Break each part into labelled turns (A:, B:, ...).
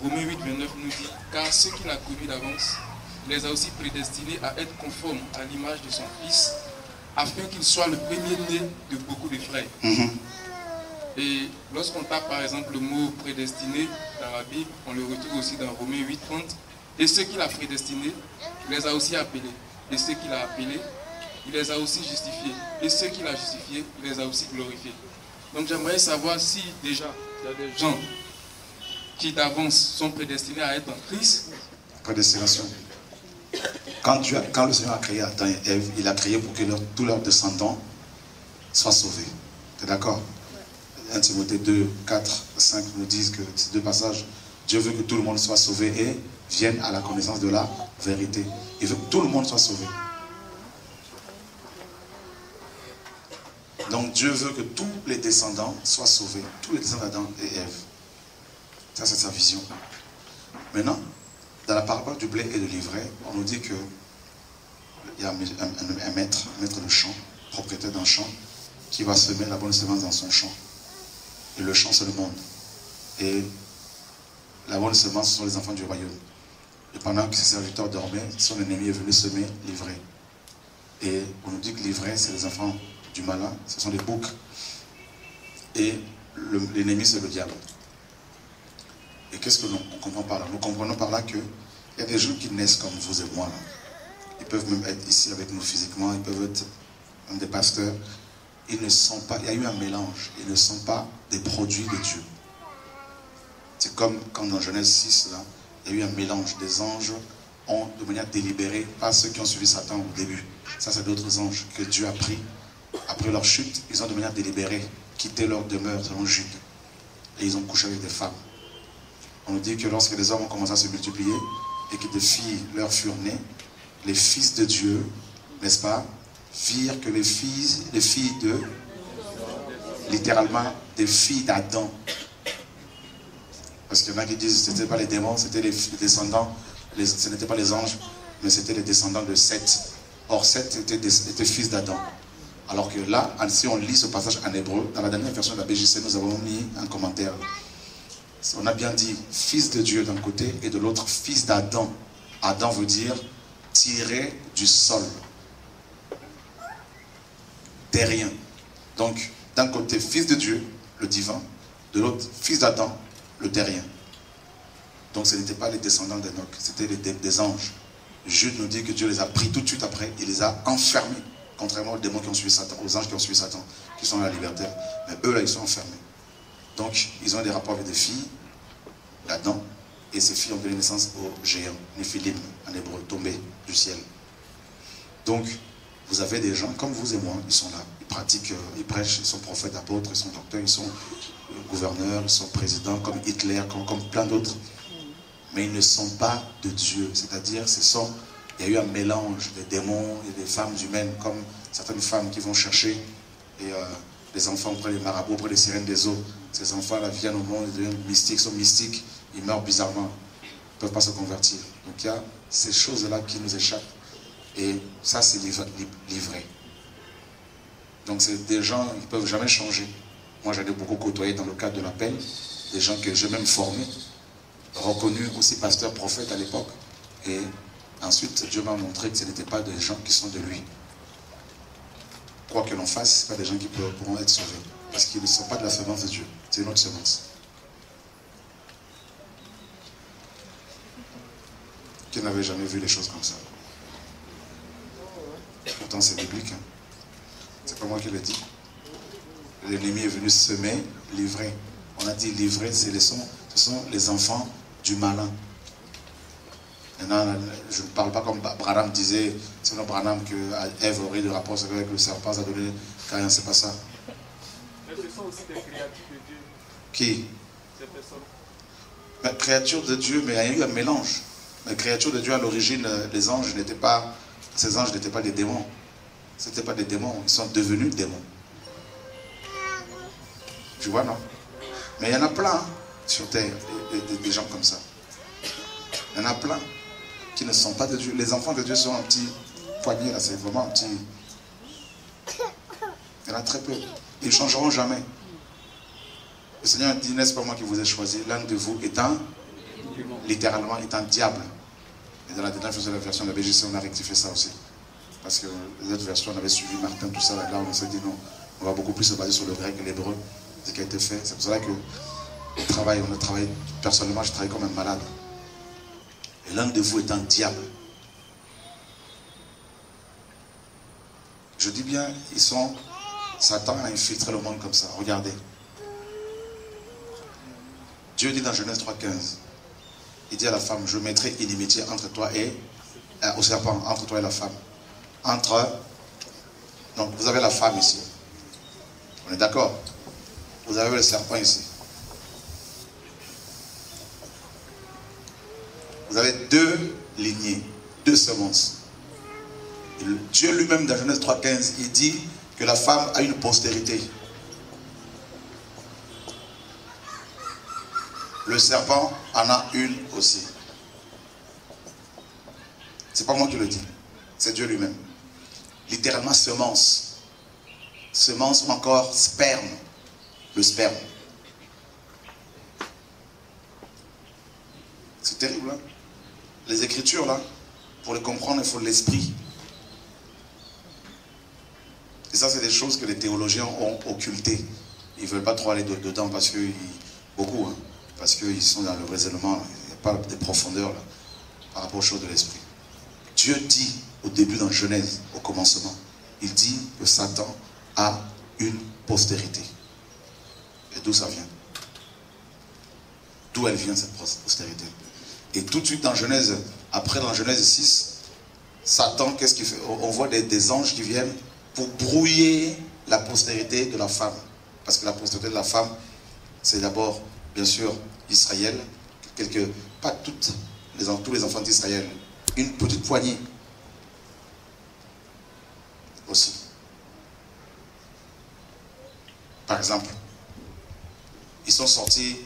A: Romains 8, 29 nous dit, car ceux qu'il a connus d'avance, il les a aussi prédestinés à être conformes à l'image de son Fils, afin qu'il soit le premier-né de beaucoup de frères. Et lorsqu'on tape par exemple le mot prédestiné dans la Bible, on le retrouve aussi dans Romains 8, 30. Et ceux qu'il a prédestinés, il les a aussi appelés. Et ceux qu'il a appelés, il les a aussi justifiés. Et ceux qu'il a justifiés, il les a aussi glorifiés. Donc j'aimerais savoir si déjà il y a des gens qui d'avance sont prédestinés à être en Christ.
B: Prédestination. Quand le Seigneur a créé Adam et Ève, il a créé pour que tous leurs descendants soient sauvés. Tu es d'accord? 1 Timothée 2, 4, 5 nous disent que ces deux passages, Dieu veut que tout le monde soit sauvé et vienne à la connaissance de la vérité. Il veut que tout le monde soit sauvé. Donc Dieu veut que tous les descendants soient sauvés. Tous les descendants d'Adam et Ève. Ça, c'est sa vision. Maintenant, dans la parabole du blé et de l'ivraie, on nous dit que il y a un maître de champ, propriétaire d'un champ, qui va semer la bonne semence dans son champ. Et le champ, c'est le monde. Et la bonne semence, ce sont les enfants du royaume. Et pendant que ses serviteurs dormaient, son ennemi est venu semer l'ivraie. Et on nous dit que l'ivraie, c'est les enfants du malin, ce sont des boucs. Et l'ennemi, c'est le diable. Et qu'est-ce que l'on comprend par là? Nous comprenons par là qu'il y a des gens qui naissent comme vous et moi. Là. Ils peuvent même être ici avec nous physiquement, ils peuvent être comme des pasteurs. Ils ne sont pas, il y a eu un mélange, ils ne sont pas des produits de Dieu. C'est comme quand dans Genèse 6, là, il y a eu un mélange. Des anges ont, de manière délibérée, pas ceux qui ont suivi Satan au début. Ça, c'est d'autres anges que Dieu a pris. Après leur chute, ils ont de manière délibérée quitté leur demeure selon Jude. Et ils ont couché avec des femmes. On nous dit que lorsque les hommes ont commencé à se multiplier et que des filles leur furent nées, les fils de Dieu, n'est-ce pas, firent que les filles de, littéralement, des filles d'Adam. Parce qu'il y en a qui disent que ce n'étaient pas les démons, c'était les descendants, ce n'étaient pas les anges, mais c'était les descendants de Seth. Or, Seth était fils d'Adam. Alors que là, si on lit ce passage en hébreu, dans la dernière version de la BJC, nous avons mis un commentaire. On a bien dit fils de Dieu d'un côté et de l'autre fils d'Adam. Adam veut dire tiré du sol. Terrien. Donc, d'un côté, fils de Dieu, le divin, de l'autre, fils d'Adam, le terrien. Donc, ce n'étaient pas les descendants d'Enoch, c'était des anges. Jude nous dit que Dieu les a pris tout de suite après, il les a enfermés, contrairement aux démons qui ont suivi Satan, aux anges qui ont suivi Satan, qui sont à la liberté. Mais eux, là, ils sont enfermés. Donc, ils ont des rapports avec des filles d'Adam, et ces filles ont donné naissance aux géants, Néphilim, en hébreu, tombés du ciel. Donc, vous avez des gens comme vous et moi, ils sont là, ils pratiquent, ils prêchent, ils sont prophètes, apôtres, ils sont docteurs, ils sont gouverneurs, ils sont présidents, comme Hitler, comme plein d'autres. Mais ils ne sont pas de Dieu, c'est-à-dire, il y a eu un mélange des démons et des femmes humaines, comme certaines femmes qui vont chercher des enfants auprès des marabouts, auprès des sirènes des eaux. Ces enfants-là viennent au monde, ils deviennent mystiques, sont mystiques, ils meurent bizarrement, ils ne peuvent pas se convertir. Donc il y a ces choses-là qui nous échappent. Et ça, c'est livré. Donc c'est des gens qui ne peuvent jamais changer. Moi, j'en ai beaucoup côtoyé dans le cadre de l'appel, des gens que j'ai même formés, reconnus aussi pasteurs, prophètes à l'époque. Et ensuite, Dieu m'a montré que ce n'étaient pas des gens qui sont de lui. Quoi que l'on fasse, ce ne sont pas des gens qui pourront être sauvés. Parce qu'ils ne sont pas de la semence de Dieu. C'est notre semence. Qui n'avait jamais vu les choses comme ça? Pourtant, c'est biblique. Hein. C'est pas moi qui l'ai dit. L'ennemi est venu semer, livrer. On a dit livrer, ce sont les enfants du malin. Maintenant, je ne parle pas comme Branham disait, c'est notre Branham que Ève aurait de rapport avec le serpent, ça a donné Caïn, c'est pas ça.
A: Mais ce sont aussi des créatures de Dieu.
B: Qui?
A: Ces personnes.
B: Mais, créatures de Dieu, mais il y a eu un mélange. Les créatures de Dieu, à l'origine, les anges n'étaient pas, ces anges n'étaient pas des démons. Ce n'étaient pas des démons, ils sont devenus démons. Tu vois, non? Mais il y en a plein hein, sur terre, des gens comme ça. Il y en a plein qui ne sont pas de Dieu. Les enfants de Dieu sont un petit poignet, là, c'est vraiment un petit... Il y en a très peu. Ils ne changeront jamais. Le Seigneur dit, n'est-ce pas moi qui vous ai choisi, l'un de vous est un littéralement est un diable. Et dans la dernière version de la BGC, on a rectifié ça aussi. Parce que les autres versions, on avait suivi Martin, tout ça. Là, on s'est dit non, on va beaucoup plus se baser sur le grec et l'hébreu, ce qui a été fait. C'est pour cela que on a travaillé, personnellement, je travaille comme un malade. Et l'un de vous est un diable. Je dis bien, Satan a infiltré le monde comme ça. Regardez. Dieu dit dans Genèse 3,15, il dit à la femme, je mettrai inimitié entre toi et au serpent, entre toi et la femme. Donc vous avez la femme ici. On est d'accord? Vous avez le serpent ici. Vous avez deux lignées, deux semences. Et Dieu lui-même dans Genèse 3,15, il dit que la femme a une postérité. Le serpent en a une aussi. C'est pas moi qui le dis, c'est Dieu lui-même. Littéralement semence. Semence ou encore sperme. Le sperme. C'est terrible, hein? Les Écritures, là, pour les comprendre, il faut l'esprit. Et ça, c'est des choses que les théologiens ont occultées. Ils ne veulent pas trop aller dedans parce que, beaucoup, hein, parce qu'ils sont dans le raisonnement, il n'y a pas de profondeur là, par rapport aux choses de l'esprit. Dieu dit au début dans Genèse, au commencement, il dit que Satan a une postérité. Et d'où ça vient? D'où elle vient cette postérité? Et tout de suite dans Genèse, après dans Genèse 6, Satan, qu'est-ce qu'il fait? On voit des anges qui viennent pour brouiller la postérité de la femme. Parce que la postérité de la femme, c'est d'abord, bien sûr, Israël, pas tous les enfants d'Israël, une petite poignée aussi. Par exemple, ils sont sortis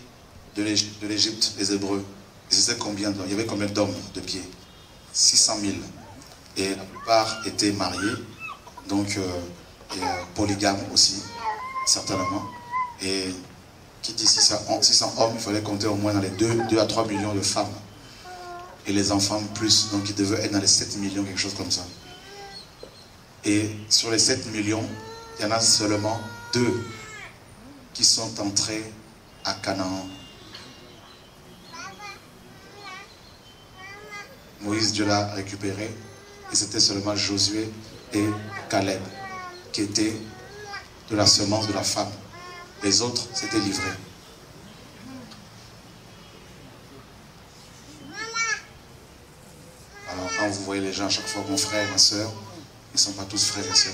B: de l'Égypte, les Hébreux. Ils étaient combien? Il y avait combien d'hommes de pied? 600 000. Et la plupart étaient mariés, donc polygames aussi, certainement. Et qui dit 600 hommes, il fallait compter au moins dans les 2 à 3 millions de femmes. Et les enfants plus, donc ils devaient être dans les 7 millions, quelque chose comme ça. Et sur les 7 millions, il y en a seulement 2 qui sont entrés à Canaan. Moïse, Dieu l'a récupéré, et c'était seulement Josué et Caleb qui étaient de la semence de la femme. Les autres s'étaient livrés. Alors quand vous voyez les gens à chaque fois, mon frère, ma soeur, ils ne sont pas tous frères et sœurs.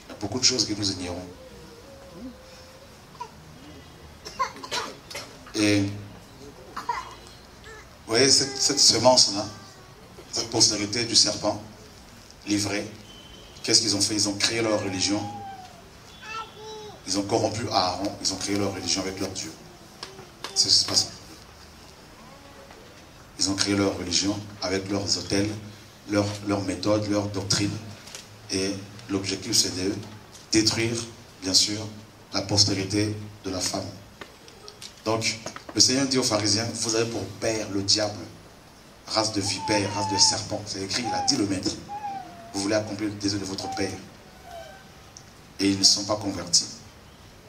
B: Il y a beaucoup de choses que nous ignorons. Et vous voyez cette semence-là, cette postérité du serpent, livrée, qu'est-ce qu'ils ont fait? Ils ont créé leur religion. Ils ont corrompu Aaron, ils ont créé leur religion avec leur Dieu. C'est ce qui se passe. Ils ont créé leur religion avec leurs autels, leurs méthodes, leurs doctrines. Et l'objectif, c'est de détruire, bien sûr, la postérité de la femme. Donc, le Seigneur dit aux pharisiens, vous avez pour père le diable, race de vipère, race de serpent. C'est écrit, il a dit le maître. Vous voulez accomplir le désir de votre père. Et ils ne sont pas convertis.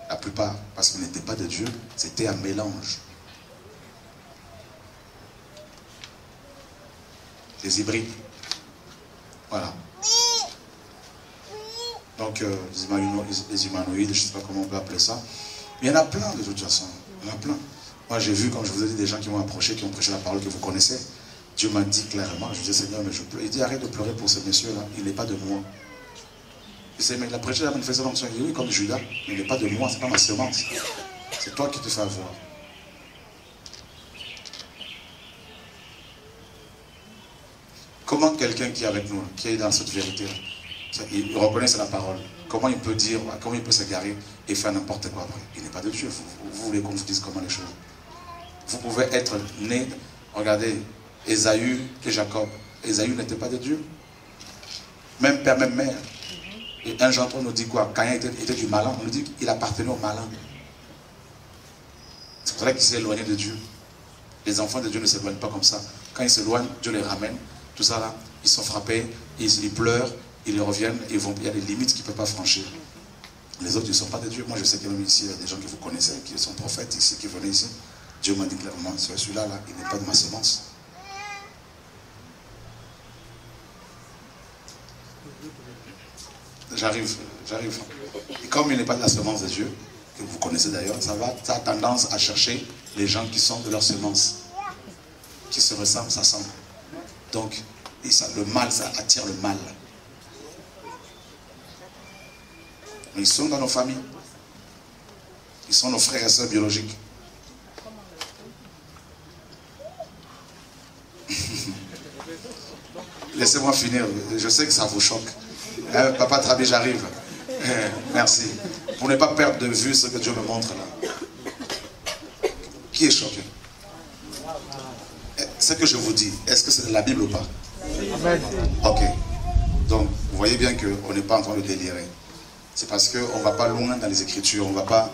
B: La plupart, parce qu'ils n'étaient pas de Dieu, c'était un mélange. Les hybrides. Voilà. Donc, les humanoïdes, je ne sais pas comment on peut appeler ça. Mais il y en a plein de toute façon. Il y en a plein. Moi, j'ai vu, comme je vous ai dit, des gens qui m'ont approché, qui ont prêché la parole que vous connaissez. Dieu m'a dit clairement, je disais, Seigneur, mais je pleure. Il dit, arrête de pleurer pour ce monsieur-là, il n'est pas de moi. Il dit, mais il a prêché la manifestation d'onction. Il dit, oui, comme Judas, mais il n'est pas de moi, c'est pas ma semence. C'est toi qui te fais avoir. Comment quelqu'un qui est avec nous, qui est dans cette vérité-là, il reconnaît la parole, comment il peut dire, comment il peut s'égarer et faire n'importe quoi après? Il n'est pas de Dieu. Vous voulez qu'on vous dise comment les choses? Vous pouvez être né, regardez, Ésaü et Jacob. Ésaü n'était pas de Dieu. Même père, même mère. Et 1 Jean 3 nous dit quoi? Caïn était du malin. On nous dit qu'il appartenait au malin. C'est C'est vrai qu'il s'est éloigné de Dieu. Les enfants de Dieu ne s'éloignent pas comme ça. Quand ils s'éloignent, Dieu les ramène. Tout ça là, ils sont frappés, ils pleurent, ils reviennent, il y a des limites qu'ils ne peuvent pas franchir. Les autres, ils ne sont pas de Dieu. Moi, je sais qu'il y a même ici des gens que vous connaissez, qui sont prophètes ici, qui venaient ici. Dieu m'a dit clairement, celui-là, là, il n'est pas de ma semence. J'arrive. Et comme il n'est pas de la semence de Dieu, que vous connaissez d'ailleurs, ça a tendance à chercher les gens qui sont de leur semence, qui se ressemblent, s'assemblent. Donc, le mal, ça attire le mal. Ils sont dans nos familles. Ils sont nos frères et sœurs biologiques. Laissez-moi finir. Je sais que ça vous choque. Papa Trabi, j'arrive. Merci. Pour ne pas perdre de vue ce que Dieu me montre là. Qui est choqué? Ce que je vous dis, est-ce que c'est de la Bible ou pas? Amen. Ok. Donc, vous voyez bien qu'on n'est pas en train de délirer. C'est parce qu'on ne va pas loin dans les Écritures, on ne va pas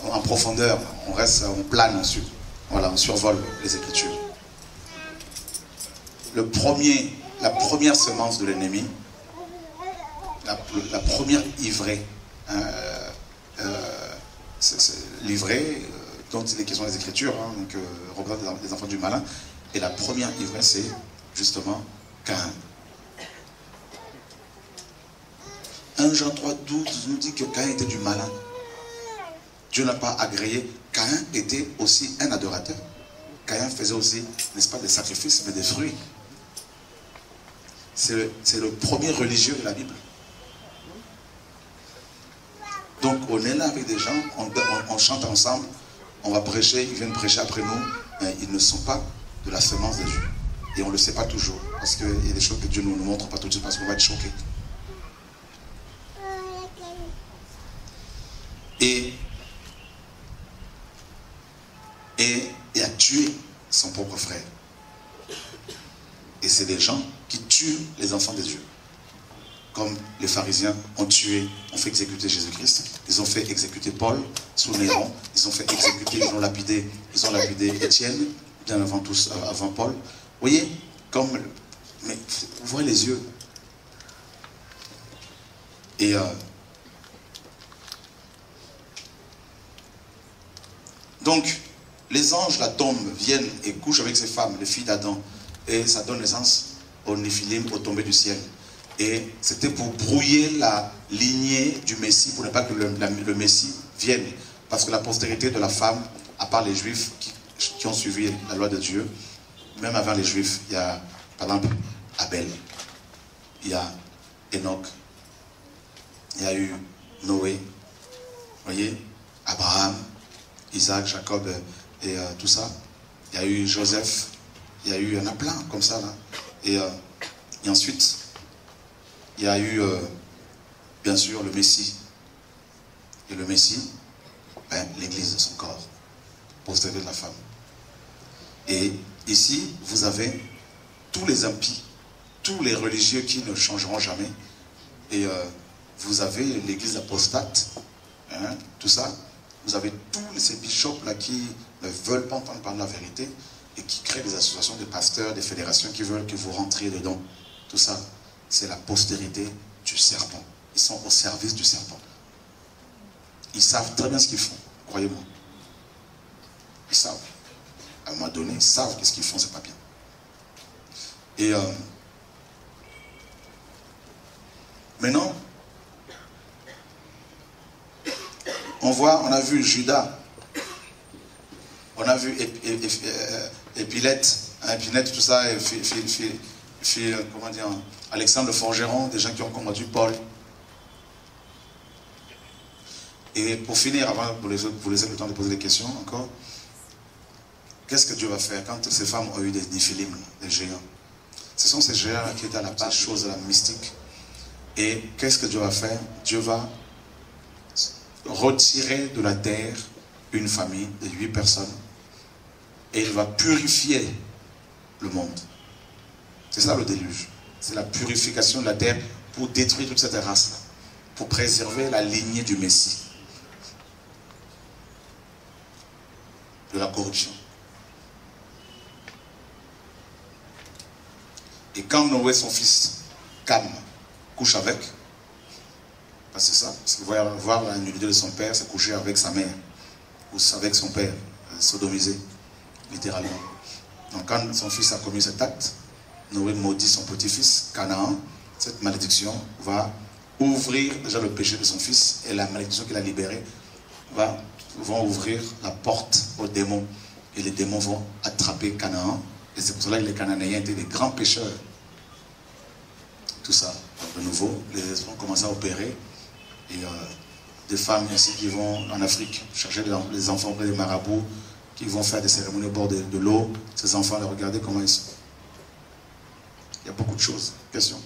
B: en profondeur, on reste, on plane ensuite. Voilà, on survole les Écritures. La première semence de l'ennemi, la première ivrée, l'ivrée dont il est question des Écritures, donc représente les enfants du malin, et la première ivrée, c'est justement Caïn. 1 Jean 3, 12 nous dit que Caïn était du malin. Dieu n'a pas agréé. Caïn était aussi un adorateur. Caïn faisait aussi, n'est-ce pas, des sacrifices, mais des fruits. C'est le premier religieux de la Bible. Donc on est là avec des gens, on chante ensemble, on va prêcher, ils viennent prêcher après nous, mais ils ne sont pas de la semence de Dieu. Et on ne le sait pas toujours, parce qu'il y a des choses que Dieu ne nous montre pas tout de suite, parce qu'on va être choqué. Et a tué son propre frère. Et c'est des gens qui tuent les enfants de Dieu. Comme les pharisiens ont fait exécuter Jésus-Christ. Ils ont fait exécuter Paul sous Néron. Ils ont fait exécuter, ils ont lapidé Étienne, bien avant Paul. Vous voyez, mais vous voyez les yeux. Et donc, les anges, la tombe, viennent et couchent avec ces femmes, les filles d'Adam. Et ça donne naissance aux Néphilim, aux tombées du ciel. Et c'était pour brouiller la lignée du Messie, pour ne pas que le Messie vienne. Parce que la postérité de la femme, à part les Juifs qui ont suivi la loi de Dieu, même avant les Juifs, il y a, par exemple, Abel, il y a Enoch, il y a eu Noé, vous voyez, Abraham, Isaac, Jacob et tout ça. Il y a eu Joseph, il y en a plein comme ça là. Et ensuite, il y a eu, bien sûr, le Messie. Et le Messie, l'Église de son corps, postérité de la femme. Et ici, vous avez tous les impies, tous les religieux qui ne changeront jamais. Et vous avez l'Église apostate, tout ça. Vous avez tous ces bishops là qui ne veulent pas entendre parler de la vérité et qui créent des associations de pasteurs, des fédérations qui veulent que vous rentriez dedans. Tout ça, c'est la postérité du serpent. Ils sont au service du serpent. Ils savent très bien ce qu'ils font, croyez-moi. Ils savent. À un moment donné, ils savent que ce qu'ils font, c'est pas bien. Et maintenant, on a vu Judas, on a vu Épilette, tout ça, comment dire, Alexandre le Forgeron, des gens qui ont combattu Paul. Et pour finir, avant de vous laisser le temps de poser des questions encore, qu'est-ce que Dieu va faire quand ces femmes ont eu des Néphilim, des géants? Ce sont ces géants qui étaient à la base, chose de la mystique. Et qu'est-ce que Dieu va faire? Dieu va retirer de la terre une famille de 8 personnes et il va purifier le monde. C'est ça le déluge. C'est la purification de la terre pour détruire toute cette race-là, pour préserver la lignée du Messie. de la corruption. Et quand Noé, son fils, Cam, couche avec, parce que c'est ça, parce que voir la nullité de son père, c'est coucher avec sa mère, ou avec son père, sodomisé, littéralement. Donc quand son fils a commis cet acte, Noé maudit son petit-fils, Canaan. Cette malédiction va ouvrir déjà le péché de son fils, et la malédiction qu'il a libérée vont ouvrir la porte aux démons. Et les démons vont attraper Canaan. Et c'est pour cela que les Cananéens étaient des grands pécheurs. Tout ça. Donc de nouveau, les esprits ont commencé à opérer. Et des femmes ainsi qui vont en Afrique chercher les enfants auprès des marabouts, qui vont faire des cérémonies au bord de l'eau. Ces enfants, regardez comment ils sont. Il y a beaucoup de choses. Question?